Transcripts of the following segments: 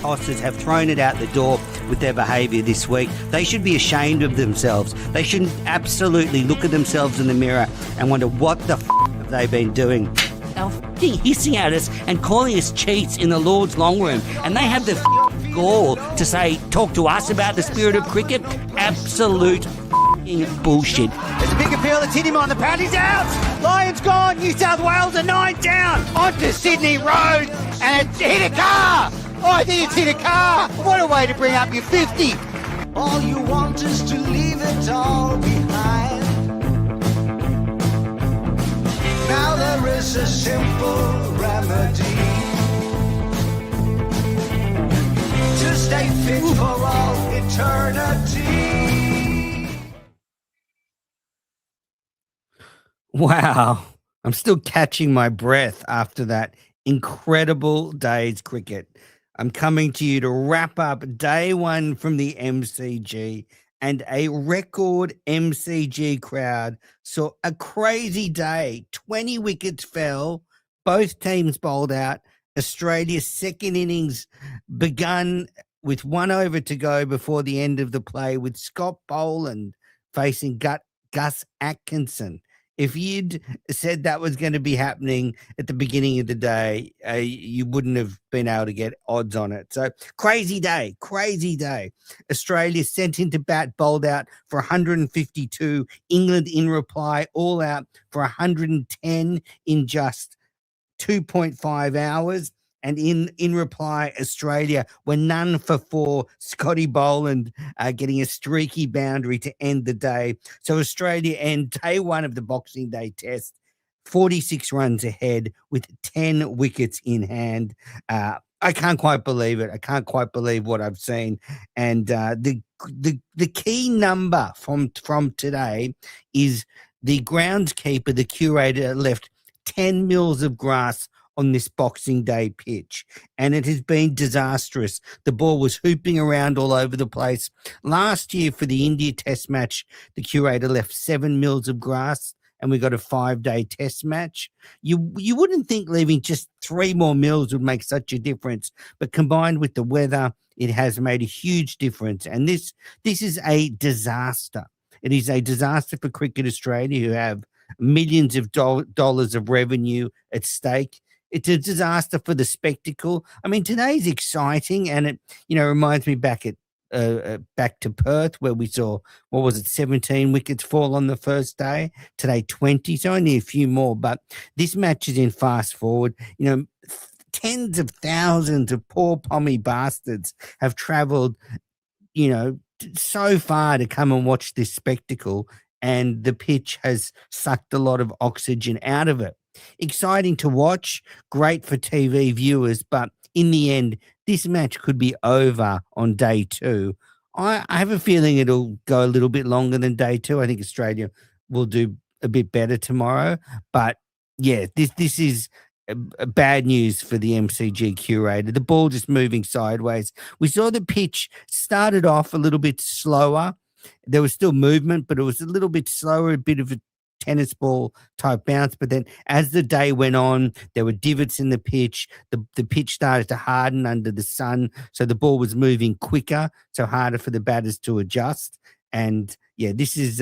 tossers have thrown it out the door with their behaviour this week. They should be ashamed of themselves. They should absolutely look at themselves in the mirror and wonder what the have they been doing. They're hissing at us and calling us cheats in the Lord's long room, and they have the gall to say, talk to us about the spirit of cricket. Absolute bullshit. There's a big appeal that's hit him on the pad. He's out. Lions gone. New South Wales are 9 down. Onto Sydney Road, and it's hit a car. Oh, I think it's hit a car. What a way to bring up your 50. All you want is to leave it all behind. Now there is a simple remedy to stay fit for all eternity. Wow. I'm still catching my breath after that incredible day's cricket. I'm coming to you to wrap up day one from the MCG, and a record MCG crowd saw a crazy day. 20 wickets fell. Both teams bowled out. Australia's second innings begun with 1 over to go before the end of the play, with Scott Boland facing Gus Atkinson. If you'd said that was going to be happening at the beginning of the day, you wouldn't have been able to get odds on it. So crazy day. Australia sent into bat, bowled out for 152. England in reply, all out for 110 in just 2.5 hours. And in reply, Australia were none for 4. Scotty Boland getting a streaky boundary to end the day. So Australia end day one of the Boxing Day test 46 runs ahead with 10 wickets in hand. I can't quite believe it. I can't quite believe what I've seen. And the key number from today is the groundskeeper, the curator, left 10 mils of grass on this Boxing Day pitch, and it has been disastrous. The ball was hooping around all over the place. Last year for the India test match, the curator left 7 mils of grass, and we got a 5-day test match. You wouldn't think leaving just 3 more mils would make such a difference, but combined with the weather, it has made a huge difference. And this is a disaster. It is a disaster for Cricket Australia, who have millions of dollars of revenue at stake. It's a disaster for the spectacle. I mean, today's exciting, and it reminds me back to Perth, where we saw 17 wickets fall on the first day. Today 20, so only a few more. But this match is in fast forward. Tens of thousands of poor pommy bastards have travelled, so far to come and watch this spectacle, and the pitch has sucked a lot of oxygen out of it. Exciting to watch, great for TV viewers, but in the end, this match could be over on day 2. I have a feeling it'll go a little bit longer than day 2. I think Australia will do a bit better tomorrow. But yeah, this is bad news for the MCG curator. The ball just moving sideways. We saw the pitch started off a little bit slower. There was still movement, but it was a little bit slower, a bit of a tennis ball type bounce. But then as the day went on, there were divots in the pitch. The pitch started to harden under the sun, so the ball was moving quicker, so harder for the batters to adjust. And yeah, this is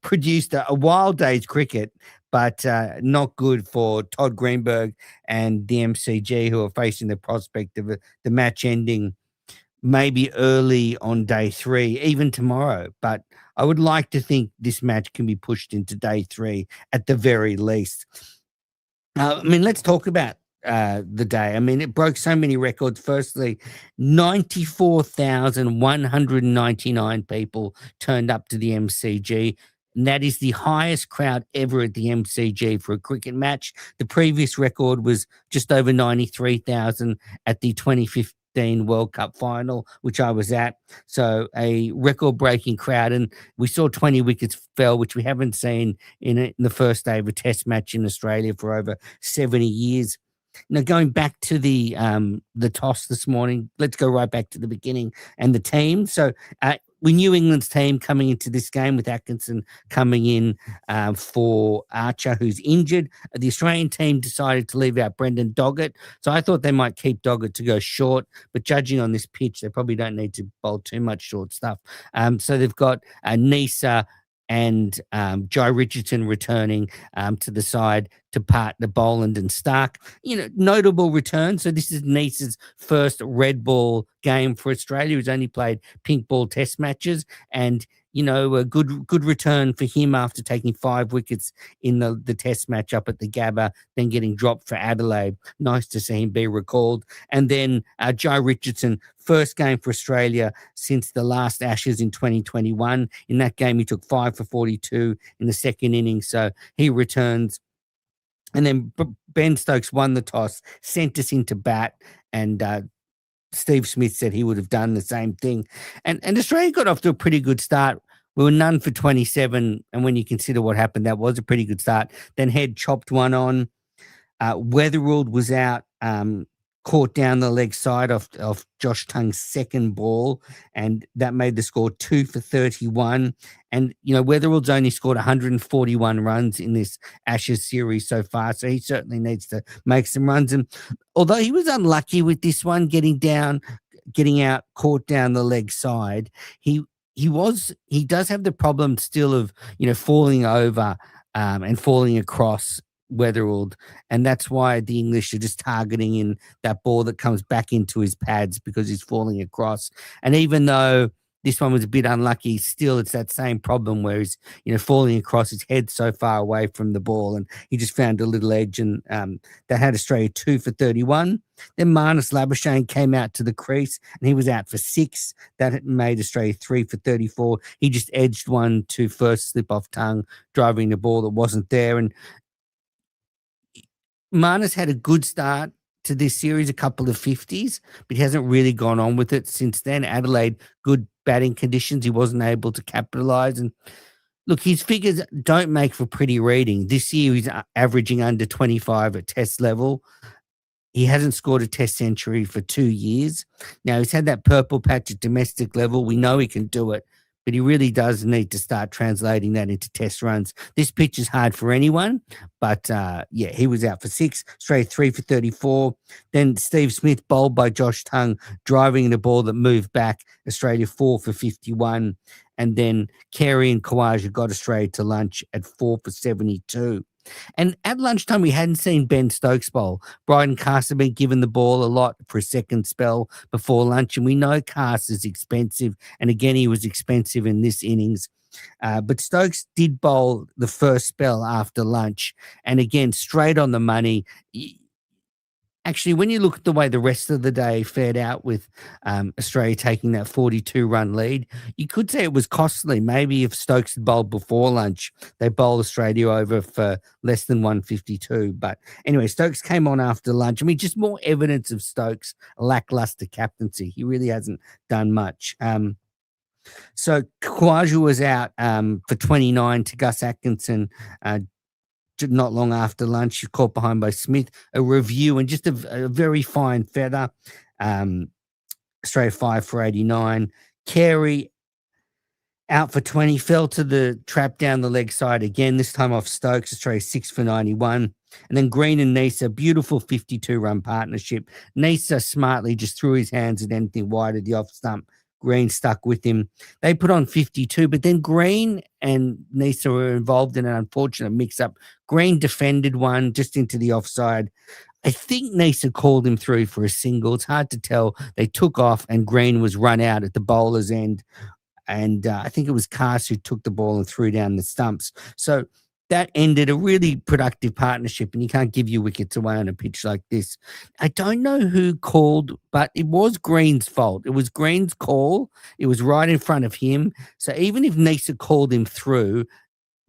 produced a wild day's cricket, but not good for Todd Greenberg and the MCG, who are facing the prospect of the match ending maybe early on day 3, even tomorrow. But I would like to think this match can be pushed into day 3 at the very least. Let's talk about the day. It broke so many records. Firstly, 94,199 people turned up to the MCG. And that is the highest crowd ever at the MCG for a cricket match. The previous record was just over 93,000 at the 2015 World Cup final, which I was at. So a record-breaking crowd, and we saw 20 wickets fell, which we haven't seen in the first day of a test match in Australia for over 70 years. Now, going back to the toss this morning, let's go right back to the beginning and the team. So we knew England's team coming into this game with Atkinson coming in for Archer, who's injured. The Australian team decided to leave out Brendan Doggett. So I thought they might keep Doggett to go short, but judging on this pitch, they probably don't need to bowl too much short stuff. So they've got Nisa and Jai Richardson returning to the side to partner Boland and Stark. Notable return. So this is Nisa's first red ball game for Australia. He's only played pink ball test matches, and a good return for him after taking 5 wickets in the test match up at the Gabba, then getting dropped for Adelaide. Nice to see him be recalled. And then Jai Richardson, first game for Australia since the last Ashes in 2021. In that game, he took 5 for 42 in the second innings, so he returns. And then Ben Stokes won the toss, sent us into bat, and Steve Smith said he would have done the same thing. And Australia got off to a pretty good start. We were none for 27, and when you consider what happened, that was a pretty good start. Then Head chopped one on. Weatherald was out, caught down the leg side of Josh Tung's second ball, and that made the score 2 for 31. And, Weatherald's only scored 141 runs in this Ashes series so far, so he certainly needs to make some runs. And although he was unlucky with this one, getting out, caught down the leg side, he does have the problem still of, falling over and falling across Weatherald, and that's why the English are just targeting in that ball that comes back into his pads because he's falling across. And even though this one was a bit unlucky, still it's that same problem where he's falling across, his head so far away from the ball, and he just found a little edge, and that had Australia 2 for 31. Then Marnus Labuschagne came out to the crease and he was out for 6. That made Australia 3 for 34. He just edged one to first slip off tongue, driving the ball that wasn't there. And Marnus had a good start to this series, a couple of 50s, but he hasn't really gone on with it since then. Adelaide, good batting conditions. He wasn't able to capitalize. And look, his figures don't make for pretty reading. This year, he's averaging under 25 at test level. He hasn't scored a test century for 2 years. Now, he's had that purple patch at domestic level. We know he can do it, but he really does need to start translating that into test runs. This pitch is hard for anyone, but he was out for 6, straight 3 for 34. Then Steve Smith bowled by Josh Tongue, driving the ball that moved back, Australia 4 for 51. And then Carey and Khawaja got Australia to lunch at 4 for 72. And at lunchtime, we hadn't seen Ben Stokes bowl. Bryden Carse had been given the ball a lot for a second spell before lunch, and we know Carse is expensive, and again, he was expensive in this innings. But Stokes did bowl the first spell after lunch, and again, straight on the money. Actually, when you look at the way the rest of the day fared out with Australia taking that 42-run lead, you could say it was costly. Maybe if Stokes had bowled before lunch, they bowled Australia over for less than 152. But anyway, Stokes came on after lunch. I mean, just more evidence of Stokes' lackluster captaincy. He really hasn't done much. So Khawaja was out for 29 to Gus Atkinson, not long after lunch. Caught behind by Smith, a review, and just a very fine feather. Australia 5 for 89. Carey out for 20, fell to the trap down the leg side again, this time off Stokes. Australia 6 for 91. And then Green and Nisa, beautiful 52-run partnership. Nisa smartly just threw his hands at anything wide of the off stump. Green stuck with him. They put on 52, but then Green and Nisa were involved in an unfortunate mix-up. Green defended one just into the offside. I think Nisa called him through for a single. It's hard to tell. They took off and Green was run out at the bowler's end. And I think it was Carse who took the ball and threw down the stumps. So that ended a really productive partnership, and you can't give your wickets away on a pitch like this. I don't know who called, but it was Green's fault. It was Green's call. It was right in front of him. So even if Nisa called him through,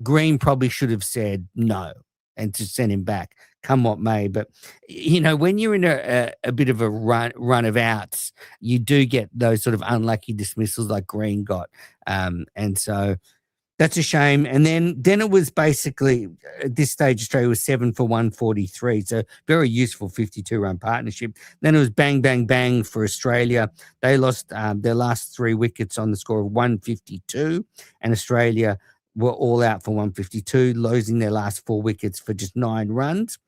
Green probably should have said no and to send him back, come what may. But, when you're in a bit of a run of outs, you do get those sort of unlucky dismissals like Green got. And so That's a shame. And then it was basically at this stage Australia was 7 for 143, so very useful 52-run partnership. Then it was bang bang bang for Australia. They lost their last 3 wickets on the score of 152, and Australia were all out for 152, losing their last 4 wickets for just 9 runs.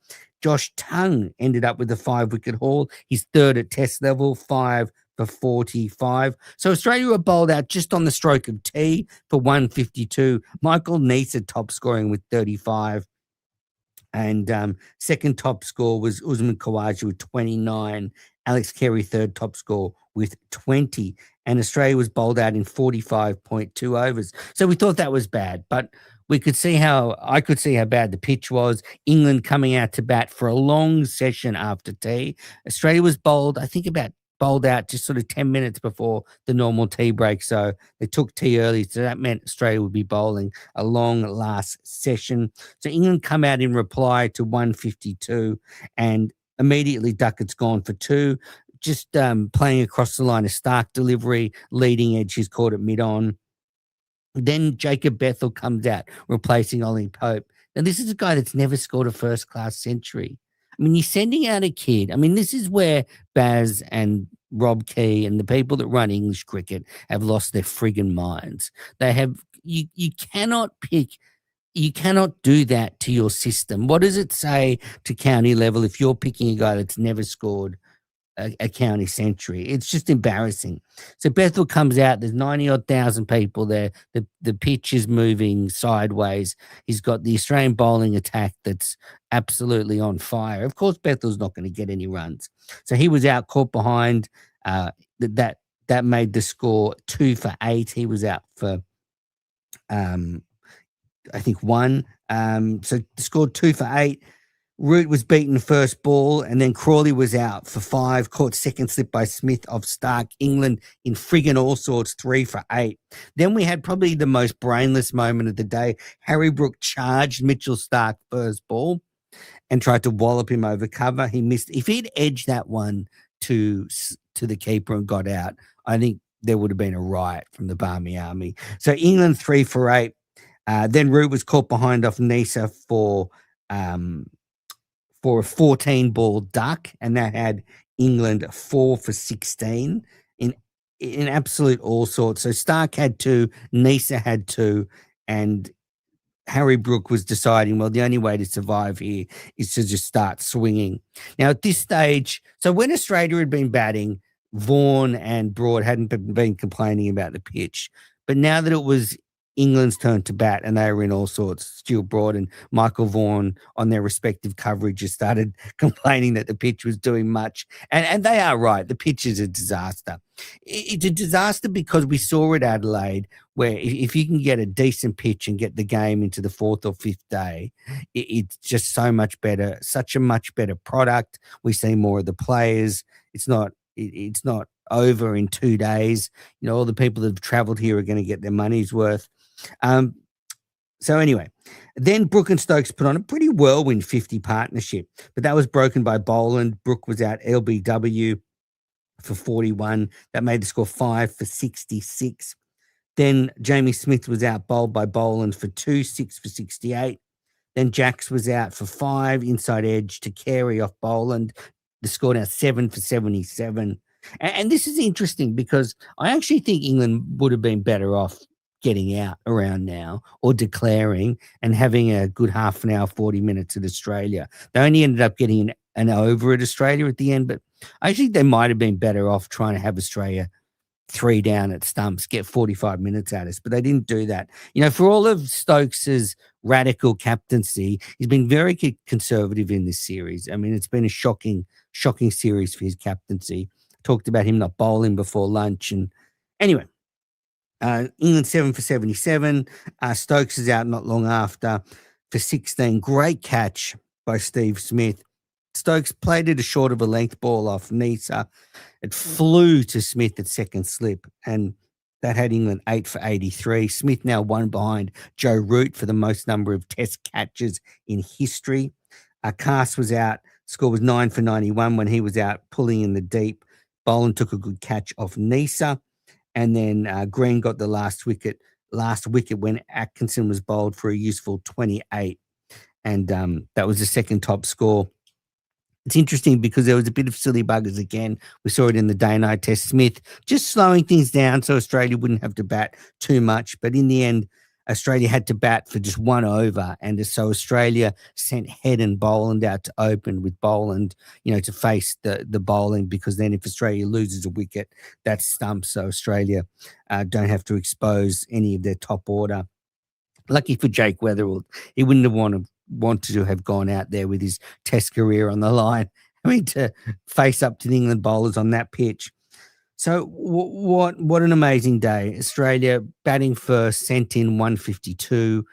Josh Tongue ended up with a 5-wicket haul. He's third at Test level, 5 for 45. So Australia were bowled out just on the stroke of tea for 152. Michael Neser top scoring with 35. And second top score was Usman Khawaja with 29. Alex Carey third top score with 20. And Australia was bowled out in 45.2 overs. So we thought that was bad, but I could see how bad the pitch was. England coming out to bat for a long session after tea. Australia was bowled out just sort of 10 minutes before the normal tea break. So they took tea early. So that meant Australia would be bowling a long last session. So England come out in reply to 152 and immediately Duckett's gone for 2. Just playing across the line of Stark delivery, leading edge, he's caught at mid-on. Then Jacob Bethel comes out, replacing Ollie Pope. Now, this is a guy that's never scored a first-class century. I mean, you're sending out a kid. I mean, this is where Baz and Rob Key and the people that run English cricket have lost their friggin' minds. They have you cannot do that to your system. What does it say to county level if you're picking a guy that's never scored a county century? It's just embarrassing. So Bethel comes out. There's 90-odd thousand people there. The pitch is moving sideways. He's got the Australian bowling attack that's absolutely on fire. Of course, Bethel's not going to get any runs. So he was out, caught behind. That made the score 2 for 8. He was out for I think 1. So scored 2 for 8. Root was beaten first ball, and then Crawley was out for 5, caught second slip by Smith off Stark. England in friggin' all sorts, 3 for 8. Then we had probably the most brainless moment of the day. Harry Brook charged Mitchell Stark first ball and tried to wallop him over cover. He missed. If he'd edged that one to the keeper and got out, I think there would have been a riot from the Barmy Army. So England 3 for 8. Then Root was caught behind off Neser for a 14-ball duck, and that had England 4 for 16 in absolute all sorts. So Stark had 2, Neser had 2, and Harry Brook was deciding, well, the only way to survive here is to just start swinging. Now, at this stage, so when Australia had been batting, Vaughan and Broad hadn't been complaining about the pitch. But now that it was England's turn to bat and they were in all sorts, Stuart Broad and Michael Vaughan on their respective coverages started complaining that the pitch was doing much. And they are right. The pitch is a disaster. It's a disaster because we saw at Adelaide where if you can get a decent pitch and get the game into the 4th or 5th day, it's just so much better, such a much better product. We see more of the players. It's not over in 2 days. You know, all the people that have travelled here are going to get their money's worth. So anyway, then Brook and Stokes put on a pretty whirlwind 50 partnership, but that was broken by Boland. Brook was out LBW for 41. That made the score 5 for 66. Then Jamie Smith was out bowled by Boland for 2, 6 for 68. Then Jacks was out for 5, inside edge to Carey off Boland. The score now 7 for 77. And this is interesting because I actually think England would have been better off getting out around now or declaring and having a good half an hour, 40 minutes at Australia. They only ended up getting an over at Australia at the end, but I think they might have been better off trying to have Australia 3 down at stumps, get 45 minutes at us, but they didn't do that. You know, for all of Stokes's radical captaincy, he's been very conservative in this series. I mean, it's been a shocking series for his captaincy. Talked about him not bowling before lunch. And anyway, England 7 for 77. Stokes is out not long after for 16. Great catch by Steve Smith. Stokes played it a short of a length ball off Neser. It flew to Smith at second slip, and that had England 8 for 83. Smith now 1 behind Joe Root for the most number of test catches in history. Cass was out. Score was 9 for 91 when he was out pulling in the deep. Boland took a good catch off Neser. And then Green got the last wicket last wicket when Atkinson was bowled for a useful 28. And that was the second top score. It's interesting because there was a bit of silly buggers again. We saw it in the day-night test. Smith just slowing things down so Australia wouldn't have to bat too much. But in the end, Australia had to bat for just one over. And so Australia sent Head and Boland out to open with Boland, to face the bowling, because then if Australia loses a wicket, that's stumped. So Australia don't have to expose any of their top order. Lucky for Jake Weatherald, he wouldn't have wanted to have gone out there with his test career on the line, to face up to the England bowlers on that pitch. So what an amazing day. Australia batting first, sent in 152,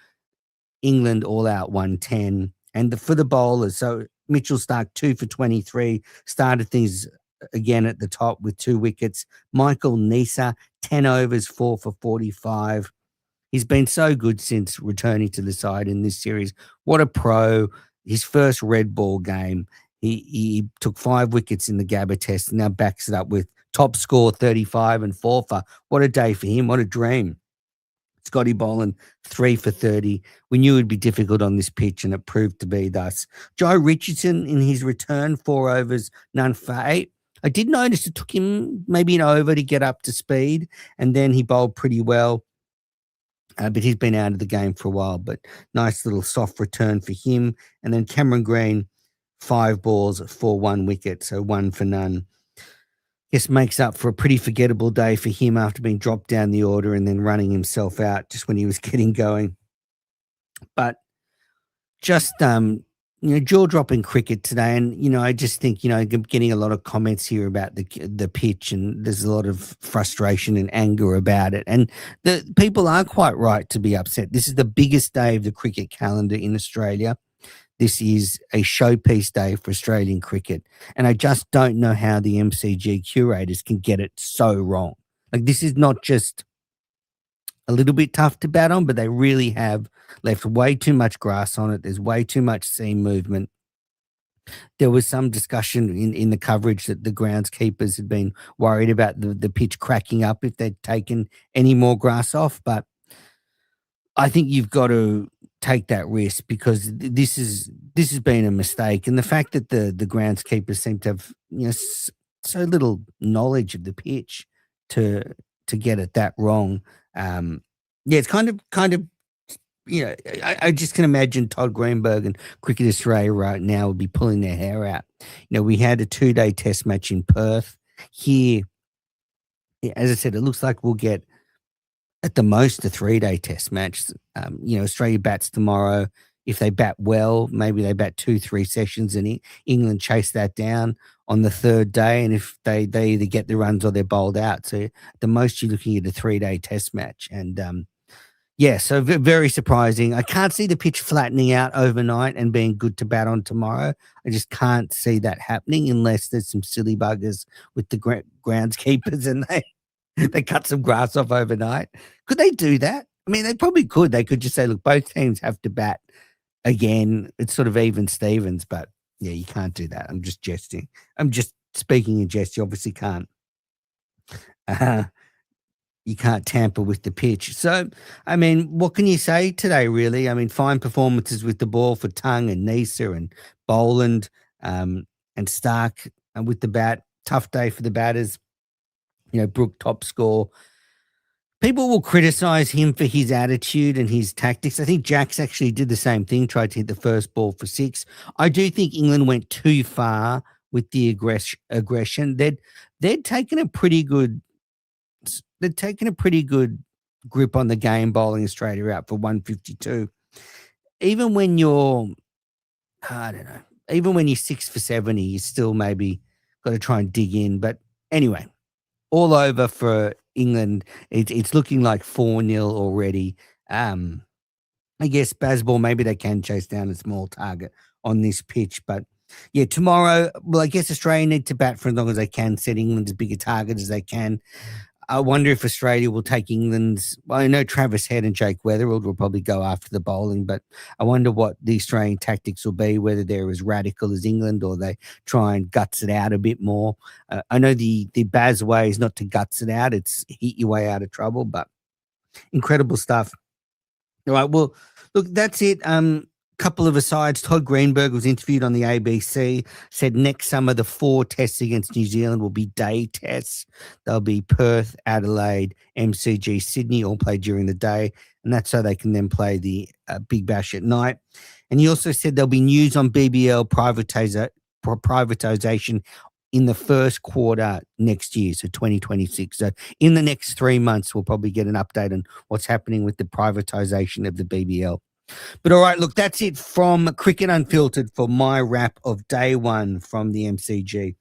England all out 110. And for the bowlers, so Mitchell Starc 2 for 23, started things again at the top with 2 wickets. Michael Neser, 10 overs, 4 for 45. He's been so good since returning to the side in this series. What a pro. His first red ball game. He took 5 wickets in the Gabba test and now backs it up with top score 35 and 4 for. What a day for him. What a dream. Scotty Boland, 3 for 30. We knew it'd be difficult on this pitch, and it proved to be thus. Joe Richardson in his return, 4 overs, none for 8. I did notice it took him maybe an over to get up to speed, and then he bowled pretty well. But he's been out of the game for a while. But nice little soft return for him. And then Cameron Green, 5 balls for 1 wicket, so 1 for none. Guess makes up for a pretty forgettable day for him after being dropped down the order and then running himself out just when he was getting going. But just jaw-dropping cricket today, and I just think I'm getting a lot of comments here about the pitch, and there's a lot of frustration and anger about it, and the people are quite right to be upset. This is the biggest day of the cricket calendar in Australia. This is a showpiece day for Australian cricket, and I just don't know how the MCG curators can get it so wrong. Like, this is not just a little bit tough to bat on, but they really have left way too much grass on it. There's way too much seam movement. There was some discussion in the coverage that the groundskeepers had been worried about the pitch cracking up if they'd taken any more grass off. But I think you've got to take that risk, because this has been a mistake. And the fact that the groundskeepers seem to have so little knowledge of the pitch to get it that wrong. It's kind of I just can imagine Todd Greenberg and Cricket Australia right now would be pulling their hair out. We had a 2-day test match in Perth. Here, as I said, it looks like we'll get at the most a 3-day test match. Australia bats tomorrow. If they bat well, maybe they bat 2-3 sessions, and England chase that down on the 3rd day. And if they either get the runs or they're bowled out. So at the most, you're looking at a 3-day test match. And so very surprising. I can't see the pitch flattening out overnight and being good to bat on tomorrow. I just can't see that happening unless there's some silly buggers with the groundskeepers and they cut some grass off overnight. Could they do that? I mean, they probably could. They could just say, look, both teams have to bat again. It's sort of even Stevens, but yeah, you can't do that. I'm just jesting. I'm just speaking in jest. You obviously can't. You can't tamper with the pitch. So, I mean, what can you say today, really? I mean, fine performances with the ball for Tongue and Neser and Boland and Starc with the bat. Tough day for the batters. Brook top score. People will criticize him for his attitude and his tactics. I think Jacks actually did the same thing, tried to hit the first ball for 6. I do think England went too far with the aggression. They'd taken a pretty good grip on the game, bowling Australia out for 152. Even when you're 6 for 70, you still maybe got to try and dig in. But anyway, all over for England. It's looking like 4-0 already. I guess Bazball, maybe they can chase down a small target on this pitch. But yeah, tomorrow, well, I guess Australia need to bat for as long as they can, set England as big a target as they can. I wonder if Australia will take England's. Well, I know Travis Head and Jake Weatherald will probably go after the bowling, but I wonder what the Australian tactics will be, whether they're as radical as England or they try and guts it out a bit more. I know the Baz way is not to guts it out, it's hit your way out of trouble, but Incredible stuff. All right. Well, look, that's it. Couple of asides. Todd Greenberg was interviewed on the ABC, said next summer the 4 tests against New Zealand will be day tests. They'll be Perth, Adelaide, MCG, Sydney, all played during the day. And that's so they can then play the Big Bash at night. And he also said there'll be news on BBL privatisation in the first quarter next year, so 2026. So in the next 3 months, we'll probably get an update on what's happening with the privatisation of the BBL. But all right, look, that's it from Cricket Unfiltered for my wrap of day one from the MCG.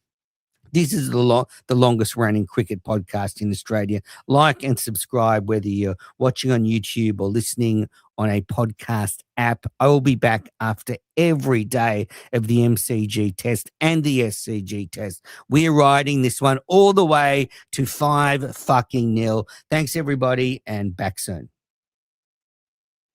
This is the longest running cricket podcast in Australia. Like and subscribe, whether you're watching on YouTube or listening on a podcast app. I will be back after every day of the MCG test and the SCG test. We're riding this one all the way to 5-0. Thanks, everybody, and back soon.